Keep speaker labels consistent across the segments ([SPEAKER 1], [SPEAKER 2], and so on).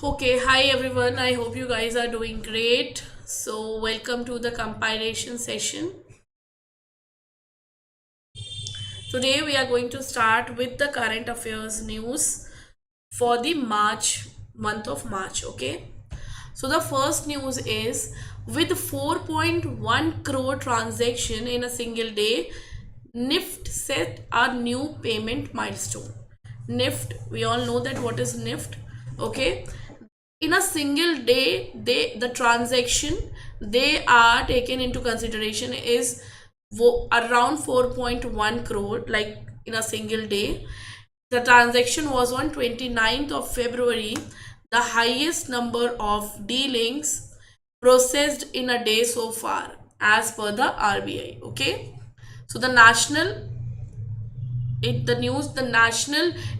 [SPEAKER 1] Okay, hi everyone. I hope you guys are doing great. So, welcome to the compilation session. Today, we are going to start with the current affairs news for the month of March. Okay, so the first news is with 4.1 crore transaction in a single day, NIFT set a new payment milestone. NIFT, we all know that what is NIFT. Okay, in a single day the transaction they are taken into consideration is around 4.1 crore, like in a single day. The transaction was on 29th of February, the highest number of dealings processed in a day so far as per the RBI. Okay, so the national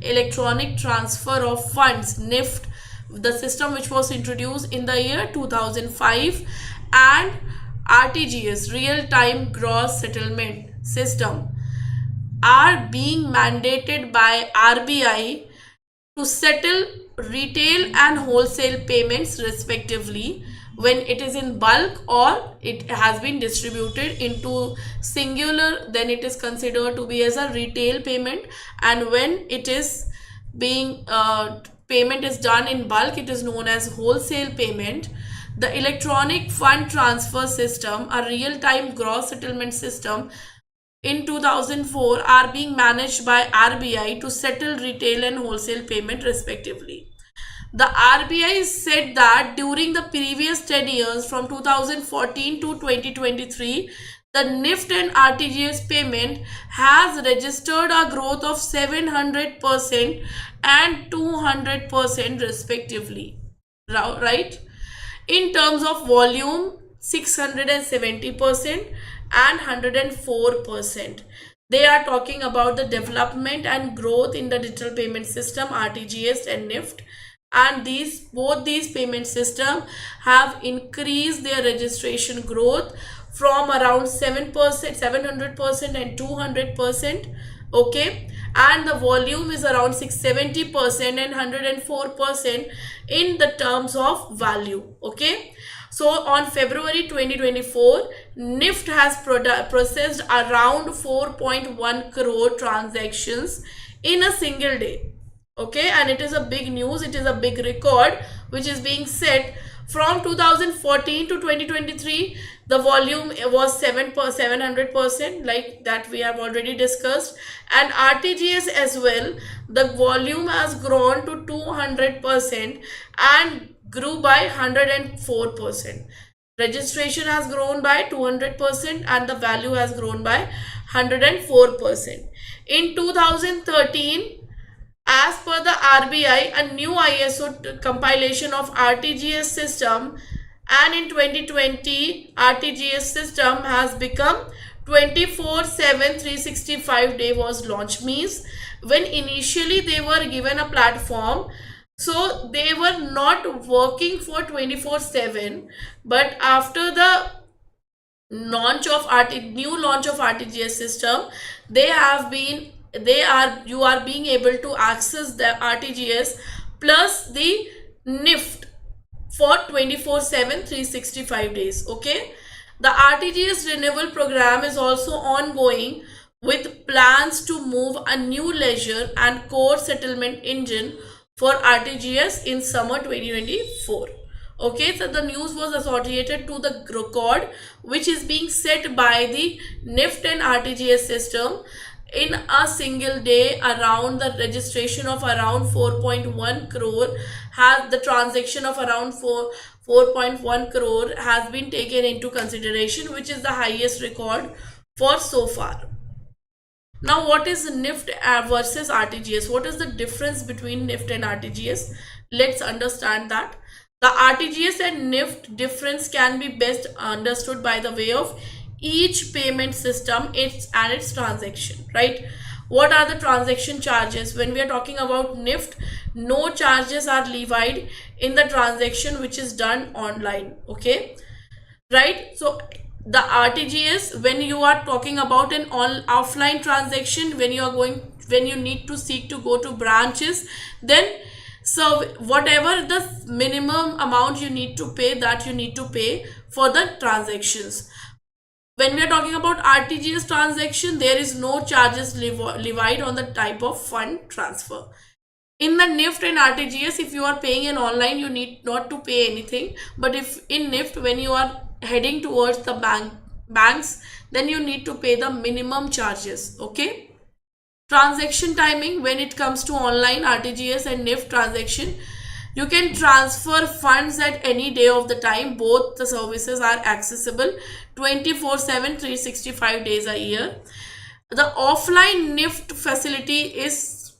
[SPEAKER 1] electronic transfer of funds NIFT, the system which was introduced in the year 2005, and RTGS, real time gross settlement system, are being mandated by RBI to settle retail and wholesale payments respectively when it is in bulk or it has been distributed into singular, then it is considered to be as a retail payment, and when it is being payment is done in bulk, it is known as wholesale payment. The electronic fund transfer system, a real time gross settlement system in 2004, are being managed by RBI to settle retail and wholesale payment respectively. The RBI said that during the previous 10 years from 2014 to 2023, the NIFT and RTGS payment has registered a growth of 700% and 200% respectively. Right? In terms of volume, 670% and 104%. They are talking about the development and growth in the digital payment system RTGS and NIFT, and both these payment systems have increased their registration growth from around 7%, 700% and 200%. Okay, and the volume is around 670% and 104% in the terms of value. Okay, so on February 2024, NIFT has processed around 4.1 crore transactions in a single day. Okay, and it is a big news, it is a big record which is being set. From 2014 to 2023, the volume was 700%, like that we have already discussed, and RTGS as well, the volume has grown to 200% and grew by 104%. Registration has grown by 200% and the value has grown by 104%. In 2013, as per the RBI, a new ISO compilation of RTGS system, and in 2020, RTGS system has become 24/7 365 day was launched. Means when initially they were given a platform, so they were not working for 24/7, but after the new launch of RTGS system, you are being able to access the RTGS plus the NIFT for 24/7 365 days. Okay, the RTGS renewal program is also ongoing with plans to move a new ledger and core settlement engine for RTGS in summer 2024. Okay, so the news was associated to the record which is being set by the NIFT and RTGS system. In a single day, around the registration of around 4.1 crore has the transaction of around 4.1 crore has been taken into consideration, which is the highest record for so far. Now, what is NIFT versus RTGS? What is the difference between NIFT and RTGS? Let's understand that. The RTGS and NIFT difference can be best understood by the way of each payment system and its transaction. Right? What are the transaction charges? When we are talking about NIFT, no charges are levied in the transaction which is done online. Okay, right? So the RTGS, when you are talking about an offline transaction, when you need to seek to go to branches, then So whatever the minimum amount you need to pay, that you need to pay for the transactions. When we are talking about RTGS transaction, there is no charges levied on the type of fund transfer. In the NIFT and RTGS, if you are paying in online, you need not to pay anything. But if in NIFT, when you are heading towards the banks, then you need to pay the minimum charges. Okay. Transaction timing, when it comes to online RTGS and NIFT transaction, you can transfer funds at any day of the time. Both the services are accessible 24/7, 365 days a year. The offline NIFT facility is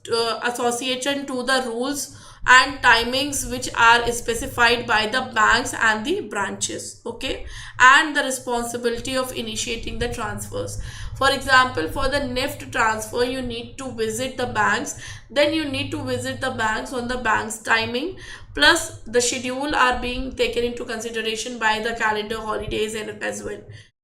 [SPEAKER 1] association to the rules and timings which are specified by the banks and the branches. Okay, and the responsibility of initiating the transfers. For example, for the NIFT transfer, you need to visit the banks. Then you need to visit the banks on the bank's timing, plus the schedule are being taken into consideration by the calendar holidays and as well,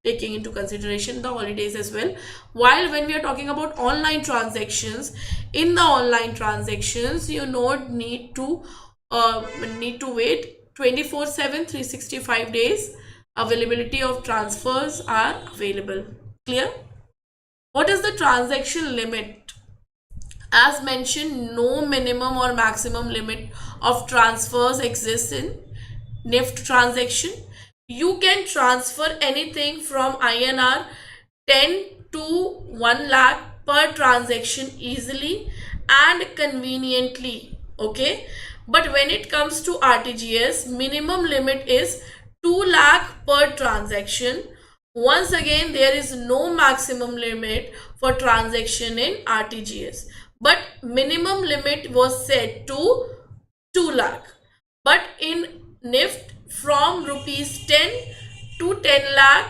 [SPEAKER 1] taking into consideration the holidays as well. While when we are talking about online transactions, in the online transactions, you not need to wait 24/7, 365 days. Availability of transfers are available. Clear? What is the transaction limit? As mentioned, no minimum or maximum limit of transfers exists in NIFT transaction. You can transfer anything from INR 10 to 1 lakh per transaction easily and conveniently. Okay, but when it comes to RTGS, minimum limit is 2 lakh per transaction. Once again, there is no maximum limit for transaction in RTGS, but minimum limit was set to 2 lakh. But in NIFT, from rupees 10 to 10 lakh,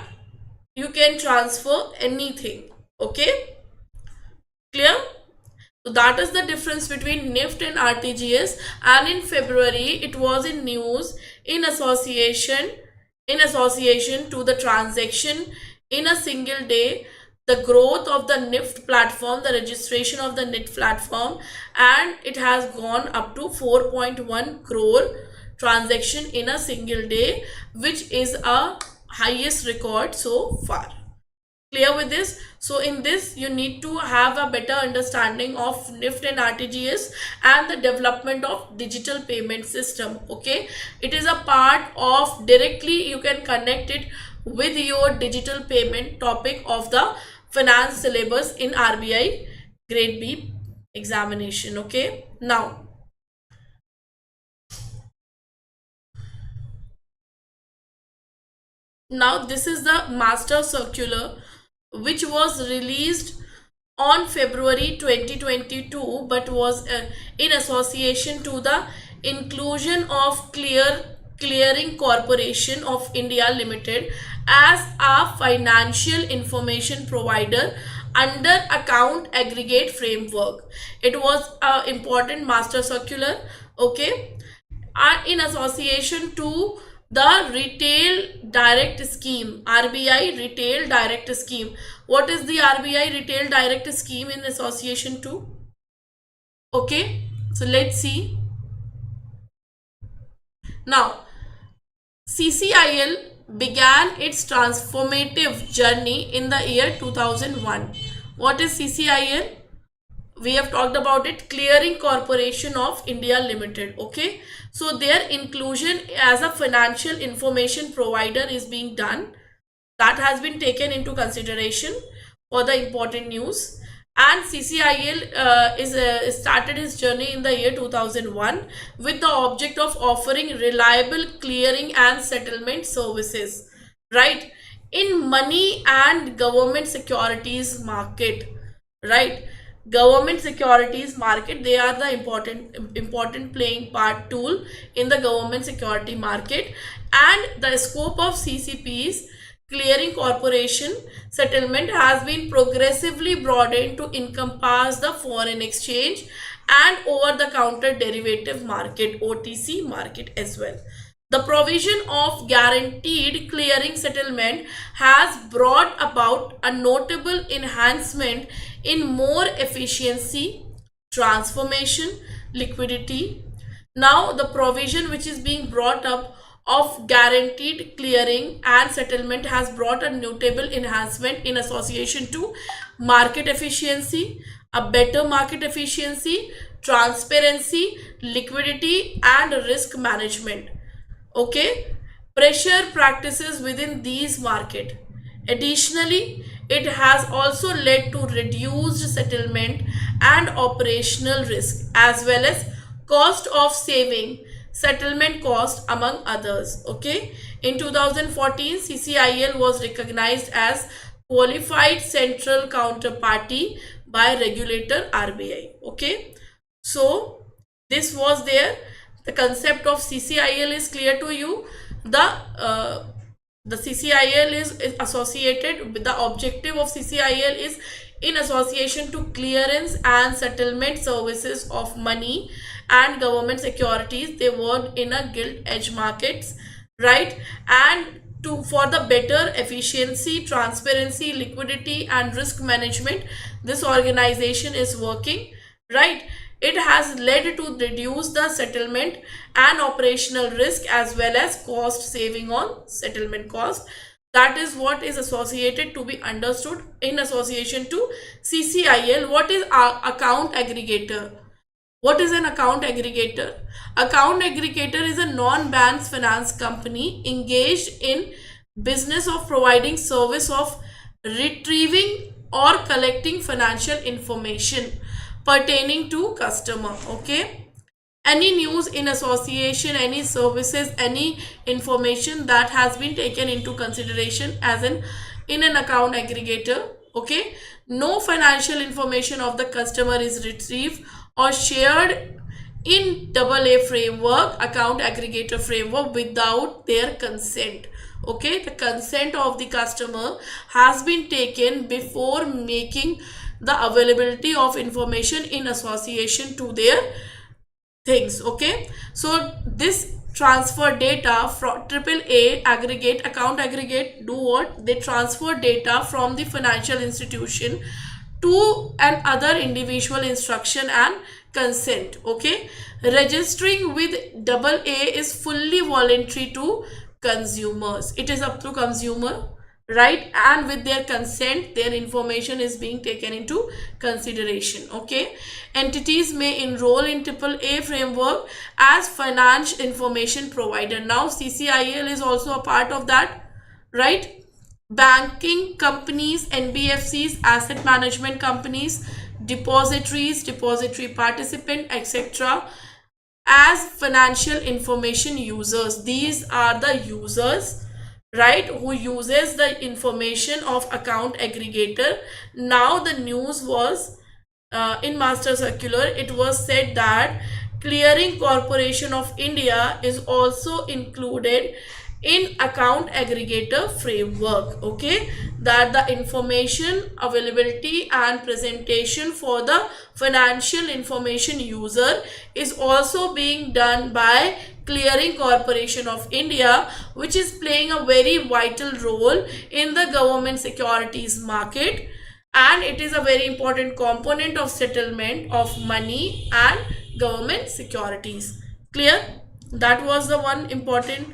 [SPEAKER 1] you can transfer anything. Okay, clear? So that is the difference between NIFT and RTGS. And in February, it was in news in association to the transaction in a single day, the growth of the NIFT platform, the registration of the NIFT platform, and it has gone up to 4.1 crore transaction in a single day, which is a highest record so far. Clear with this? So in this, you need to have a better understanding of NIFT and RTGS and the development of digital payment system. Okay, it is a part of, directly you can connect it with your digital payment topic of the finance syllabus in RBI grade B examination. Okay, now this is the master circular which was released on February 2022, but was in association to the inclusion of Clearing Corporation of India Limited as a financial information provider under account aggregate framework. It was an important master circular. Okay, and in association to the retail direct scheme, RBI retail direct scheme. What is the RBI retail direct scheme in association to? Okay, so let's see. Now, CCIL began its transformative journey in the year 2001. What is CCIL? We have talked about it, Clearing Corporation of India Limited. Okay, so their inclusion as a financial information provider is being done. That has been taken into consideration for the important news. And CCIL started its journey in the year 2001 with the object of offering reliable clearing and settlement services, right, in money and government securities market, right? Government securities market, they are the important playing part tool in the government security market. And the scope of CCP's Clearing Corporation settlement has been progressively broadened to encompass the foreign exchange and over the counter derivative market, OTC market as well. The provision of guaranteed clearing settlement has brought about a notable enhancement in more efficiency, transformation, liquidity, Now, the provision which is being brought up of guaranteed clearing and settlement has brought a notable enhancement in association to market efficiency, a better market efficiency, transparency, liquidity, and risk management. Okay, pressure practices within these market. Additionally, it has also led to reduced settlement and operational risk, as well as cost of saving, settlement cost, among others. Okay, in 2014 CCIL was recognized as qualified central counterparty by regulator RBI. Okay, so this was there. The concept of CCIL is clear to you. The CCIL is associated with the objective of CCIL is in association to clearance and settlement services of money and government securities. They work in a gilt edge markets, right? And to for the better efficiency, transparency, liquidity, and risk management, this organization is working, right? It has led to reduce the settlement and operational risk, as well as cost saving on settlement cost. That is what is associated to be understood in association to CCIL. What is account aggregator? What is an account aggregator? Account aggregator is a non-bank finance company engaged in business of providing service of retrieving or collecting financial information pertaining to customer. Okay, any news in association, any services, any information that has been taken into consideration as an in an account aggregator. Okay, no financial information of the customer is retrieved or shared in AA framework, account aggregator framework, without their consent. Okay, the consent of the customer has been taken before making the availability of information in association to their things. Okay, so this transfer data from AAA aggregate, account aggregate, do what? They transfer data from the financial institution to an other individual instruction and consent. Okay, registering with AA is fully voluntary to consumers. It is up to consumer, right? And with their consent, their information is being taken into consideration. Okay, entities may enroll in AAA framework as finance information provider. Now CCIL is also a part of that, right? Banking companies, NBFCs, asset management companies, depositories, depository participant, etc., as financial information users. These are the users, right, who uses the information of account aggregator. Now the news was in master circular, it was said that Clearing Corporation of India is also included in account aggregator framework. Okay, that the information availability and presentation for the financial information user is also being done by Clearing Corporation of India, which is playing a very vital role in the government securities market, and it is a very important component of settlement of money and government securities. Clear? That was the one important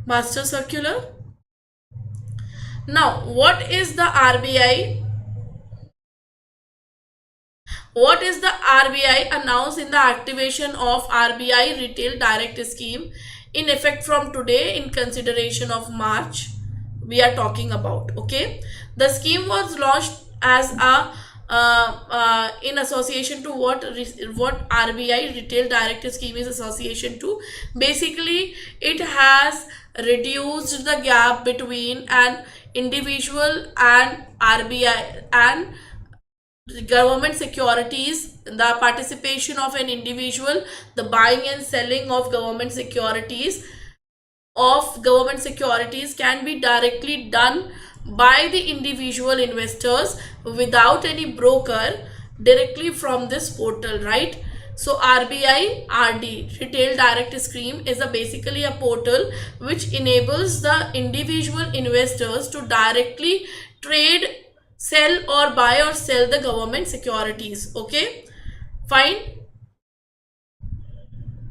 [SPEAKER 1] master circular. Now, what is the RBI? What is the RBI announced in the activation of RBI Retail Direct Scheme in effect from today in consideration of March we are talking about. Okay, the scheme was launched as a in association to what RBI Retail Direct Scheme is association to. Basically, it has reduced the gap between an individual and RBI and government securities. The participation of an individual, the buying and selling of government securities can be directly done by the individual investors without any broker, directly from this portal, right? So RBI RD, Retail Direct Scheme, is basically a portal which enables the individual investors to directly trade, sell or buy or sell the government securities. Okay, fine.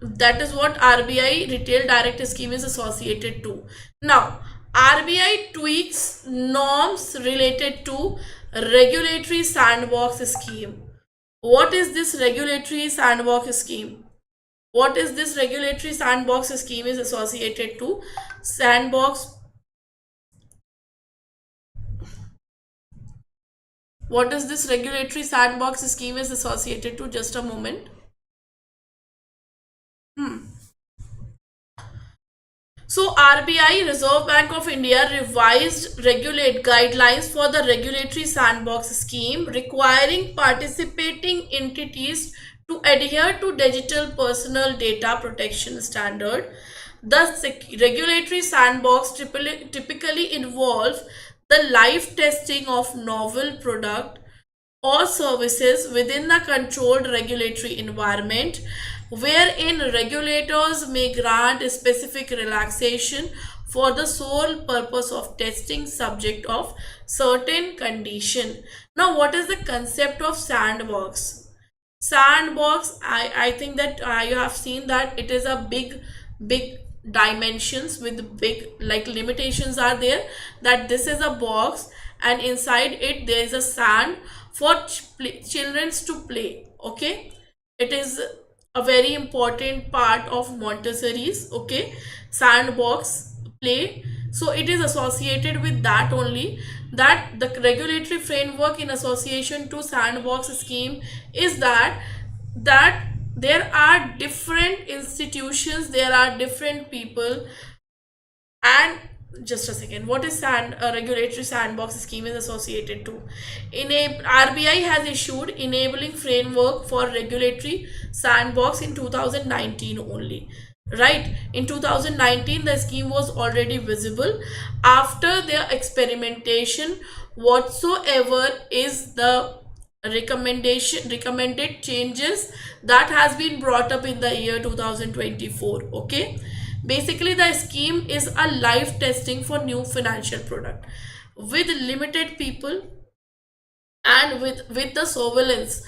[SPEAKER 1] That is what RBI retail direct scheme is associated to. Now, RBI tweaks norms related to regulatory sandbox scheme. What is this regulatory sandbox scheme? What is this regulatory sandbox scheme is associated to? Sandbox. What is this regulatory sandbox scheme is associated to? Just a moment. So RBI, Reserve Bank of India, revised regulate guidelines for the regulatory sandbox scheme, requiring participating entities to adhere to digital personal data protection standard. The regulatory sandbox typically involves the live testing of novel product or services within the controlled regulatory environment, wherein regulators may grant a specific relaxation for the sole purpose of testing subject of certain condition. Now, what is the concept of sandbox? Sandbox, I think that you have seen that it is a big dimensions with big like limitations are there, that this is a box and inside it there is a sand for children to play. Okay, it is a very important part of Montessori's. Okay, sandbox play, so it is associated with that only, that the regulatory framework in association to sandbox scheme is that there are different institutions, there are different people. And just a second, what is regulatory sandbox scheme is associated to? RBI has issued enabling framework for regulatory sandbox in 2019 only. Right, in 2019 the scheme was already visible. After their experimentation, whatsoever is the recommended changes that has been brought up in the year 2024. Okay, basically the scheme is a live testing for new financial product with limited people and with the surveillance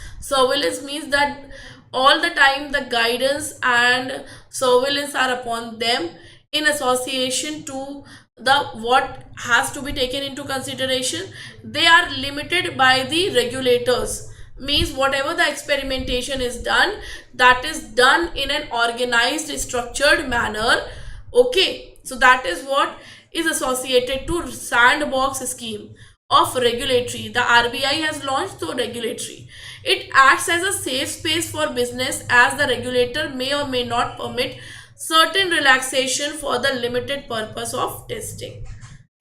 [SPEAKER 1] means that all the time the guidance and surveillance are upon them in association to the what has to be taken into consideration. They are limited by the regulators, means whatever the experimentation is done, that is done in an organized structured manner. Okay, so that is what is associated to sandbox scheme of regulatory. The RBI has launched so regulatory. It acts as a safe space for business, as the regulator may or may not permit certain relaxation for the limited purpose of testing.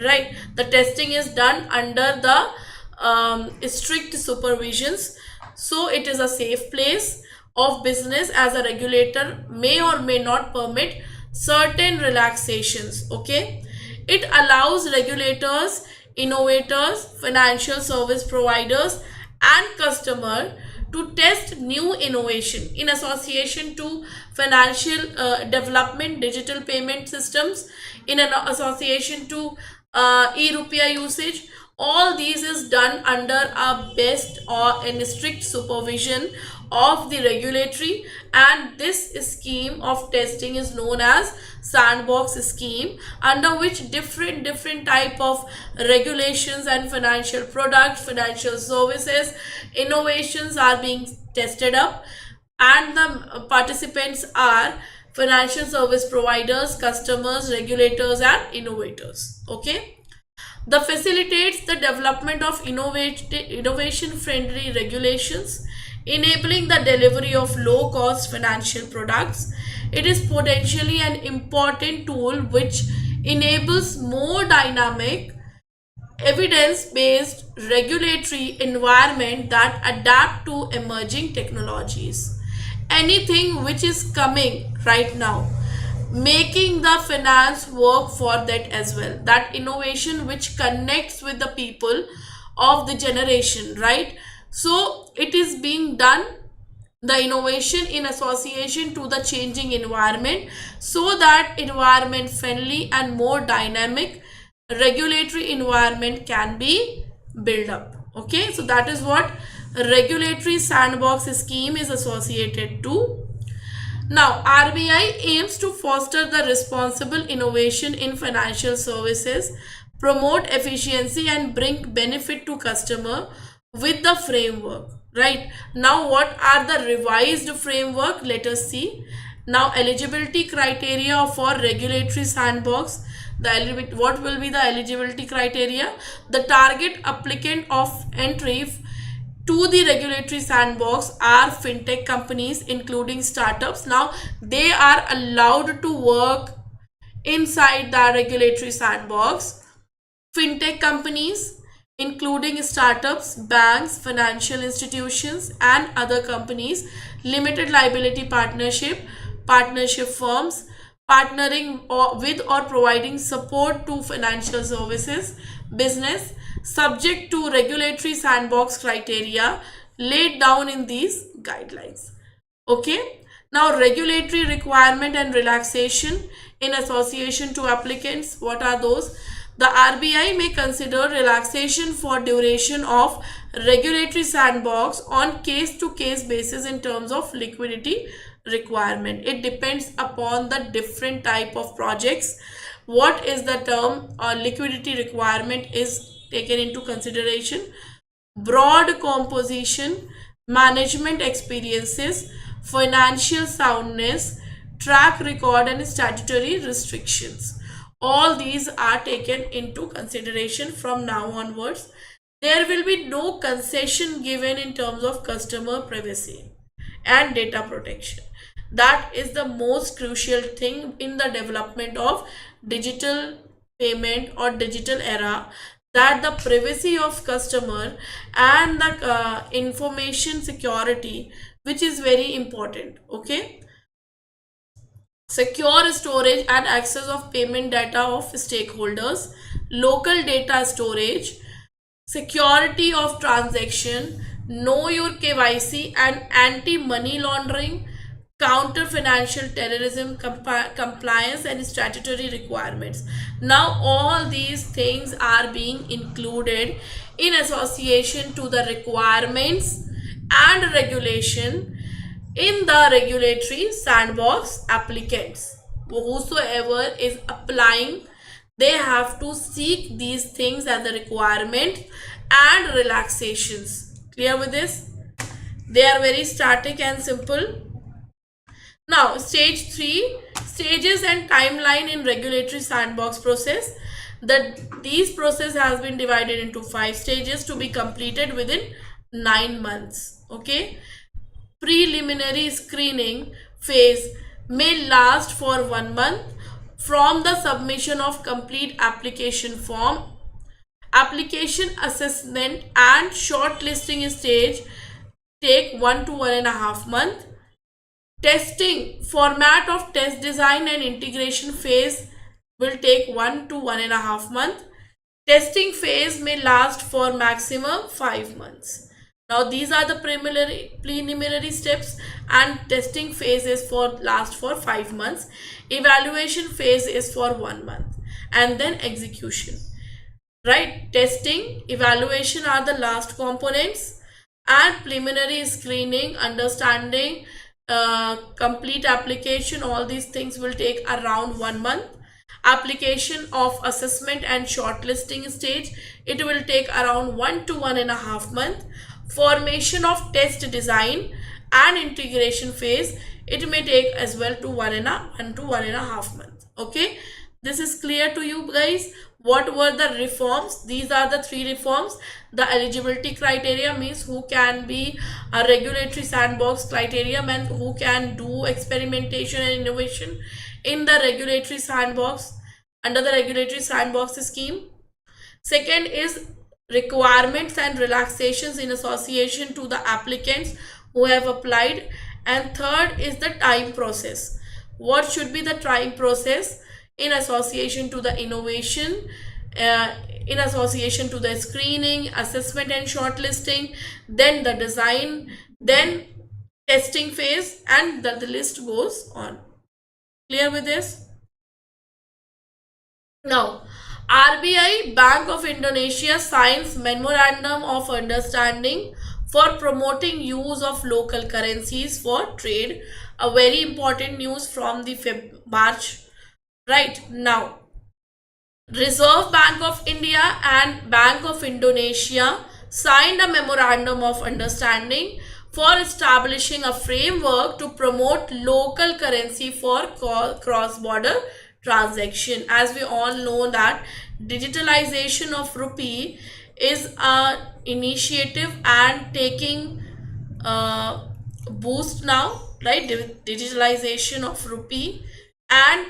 [SPEAKER 1] Right, the testing is done under the strict supervisions, so it is a safe place of business, as a regulator may or may not permit certain relaxations. Okay, it allows regulators, innovators, financial service providers and customer to test new innovation in association to financial development, digital payment systems, in an association to e-rupia usage. All these is done under a best or in strict supervision of the regulatory, and this scheme of testing is known as sandbox scheme, under which different type of regulations and financial products, financial services, innovations are being tested up, and the participants are financial service providers, customers, regulators and innovators. Okay, the facilitates the development of innovation friendly regulations, enabling the delivery of low cost financial products. It is potentially an important tool which enables more dynamic, evidence based regulatory environment that adapt to emerging technologies. Anything which is coming right now, making the finance work for that as well, that innovation which connects with the people of the generation. Right, so it is being done, the innovation in association to the changing environment, so that environment friendly and more dynamic regulatory environment can be built up. Okay, so that is what regulatory sandbox scheme is associated to. Now, RBI aims to foster the responsible innovation in financial services, promote efficiency and bring benefit to customer with the framework. Right. Now, what are the revised framework? Let us see. Now, eligibility criteria for regulatory sandbox. What will be the eligibility criteria? The target applicant of entry to the regulatory sandbox are fintech companies including startups. Now they are allowed to work inside the regulatory sandbox. Fintech companies including startups, banks, financial institutions and other companies, limited liability partnership firms, with or providing support to financial services business, subject to regulatory sandbox criteria laid down in these guidelines. Okay. Now, regulatory requirement and relaxation in association to applicants. What are those? The RBI may consider relaxation for duration of regulatory sandbox on case-to-case basis in terms of liquidity requirement. It depends upon the different type of projects. What is the term or liquidity requirement is taken into consideration. Broad composition, management experiences, financial soundness, track record and statutory restrictions. All these are taken into consideration from now onwards. There will be no concession given in terms of customer privacy and data protection. That is the most crucial thing in the development of digital payment or digital era, that the privacy of customer and the information security, which is very important. Okay. Secure storage and access of payment data of stakeholders, local data storage, security of transaction, know your KYC and anti-money laundering, counter financial terrorism compliance and statutory requirements. Now all these things are being included in association to the requirements and regulation in the regulatory sandbox applicants. Whosoever is applying, they have to seek these things as a requirement and relaxations. Clear with this? They are very static and simple. Now, stage 3, stages and timeline in regulatory sandbox process. These process has been divided into 5 stages to be completed within 9 months. Okay. Preliminary screening phase may last for 1 month from the submission of complete application form. Application assessment and shortlisting stage take 1 to 1.5 months. Testing, format of test design and integration phase will take 1 to 1.5 months. Testing phase may last for maximum 5 months. Now these are the preliminary steps, and testing phase is last for 5 months. Evaluation phase is for 1 month, and then execution. Right? Testing, evaluation are the last components, and preliminary screening, understanding, complete application, all these things will take around 1 month. Application of assessment and shortlisting stage, it will take around 1 to 1.5 months. Formation of test design and integration phase, it may take as well to 1 to 1.5 months. Okay, this is clear to you guys. What were the reforms? These are the 3 reforms. The eligibility criteria means who can be a regulatory sandbox criteria, means who can do experimentation and innovation in the regulatory sandbox under the regulatory sandbox scheme. Second is requirements and relaxations in association to the applicants who have applied. And third is the time process. What should be the time process in association to the innovation, in association to the screening, assessment and shortlisting, then the design, then testing phase, and the list goes on. Clear with this? Now, RBI, Bank of Indonesia signs Memorandum of Understanding for promoting use of local currencies for trade. A very important news from the March. Right now, Reserve Bank of India and Bank of Indonesia signed a memorandum of understanding for establishing a framework to promote local currency for cross-border transaction. As we all know that digitalization of rupee is a initiative and taking boost now, right? Digitalization of rupee and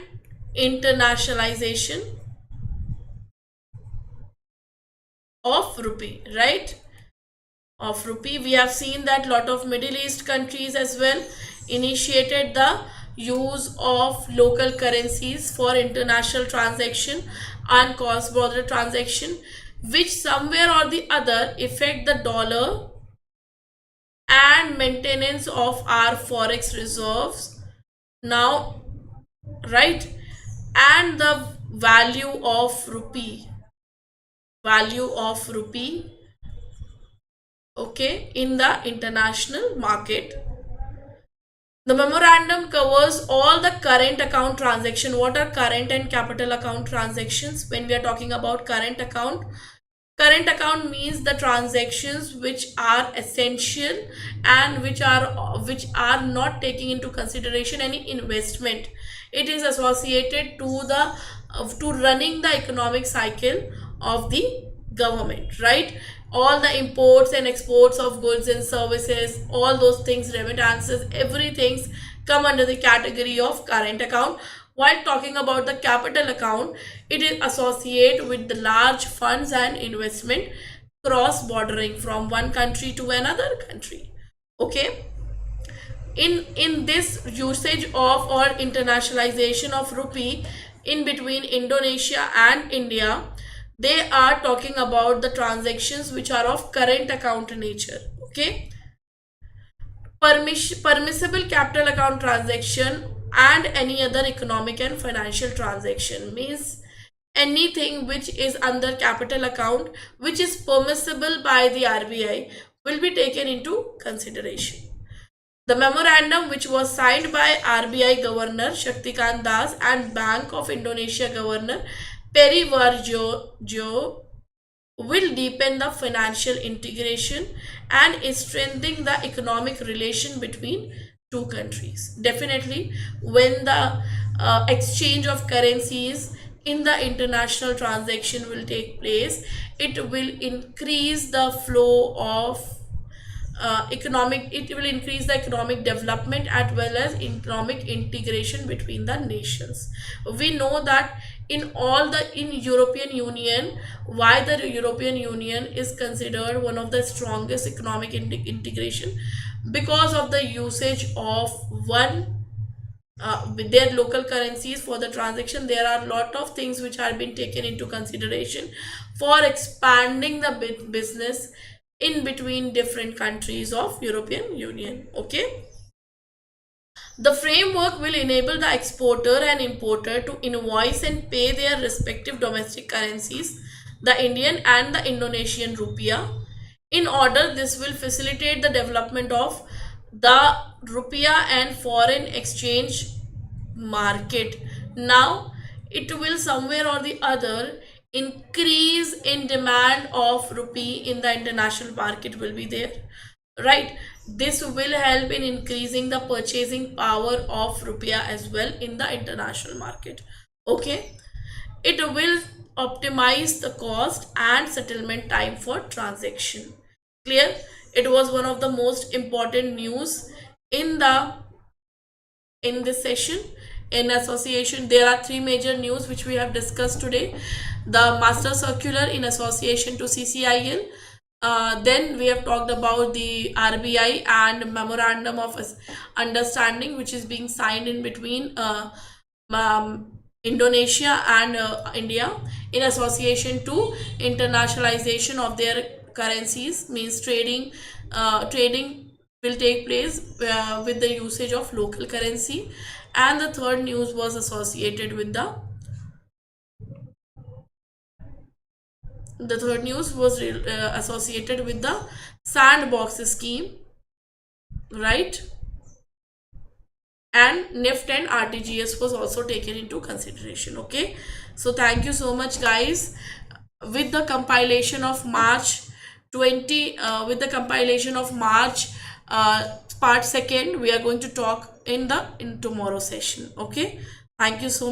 [SPEAKER 1] internationalization of rupee, right? Of rupee, we have seen that lot of Middle East countries as well initiated the use of local currencies for international transaction and cross border transaction, which somewhere or the other affect the dollar and maintenance of our forex reserves now, right? And the value of rupee, okay, in the international market. The memorandum covers all the current account transaction. What are current and capital account transactions? When we are talking about current account means the transactions which are essential and which are not taking into consideration any investment. It is associated to the to running the economic cycle of the government, right? All the imports and exports of goods and services, all those things, remittances, everything come under the category of current account. While talking about the capital account, it is associated with the large funds and investment cross bordering from one country to another country. Okay, in this usage of or internationalization of rupee in between Indonesia and India, they are talking about the transactions which are of current account nature. Okay, permissible capital account transaction and any other economic and financial transaction means anything which is under capital account which is permissible by the RBI will be taken into consideration. The memorandum, which was signed by RBI Governor Shaktikant Das and Bank of Indonesia Governor Peri Warjio, will deepen the financial integration and is strengthening the economic relation between two countries. Definitely, when the exchange of currencies in the international transaction will take place, it will increase the flow of it will increase the economic development as well as economic integration between the nations. We know that in European Union, why the European Union is considered one of the strongest economic integration, because of the usage of one with their local currencies for the transaction. There are a lot of things which have been taken into consideration for expanding the business in between different countries of European Union. Okay, the framework will enable the exporter and importer to invoice and pay their respective domestic currencies, the Indian and the Indonesian rupiah. In order, this will facilitate the development of the rupiah and foreign exchange market. Now, it will somewhere or the other increase in demand of rupee in the international market will be there, right? This will help in increasing the purchasing power of rupiah as well in the international market. Okay, it will optimize the cost and settlement time for transaction. Clear? It was one of the most important news in the in this session. In association, there are three major news which we have discussed today: the master circular in association to CCIL, then we have talked about the RBI and memorandum of understanding which is being signed in between Indonesia and India in association to internationalization of their currencies, means trading will take place with the usage of local currency. And the third news was associated with the The third news was associated with the sandbox scheme, right? And NIFT and RTGS was also taken into consideration. Okay, so thank you so much, guys. With the compilation of March 20, with the compilation of March part second, we are going to talk in tomorrow session. Okay, thank you so much.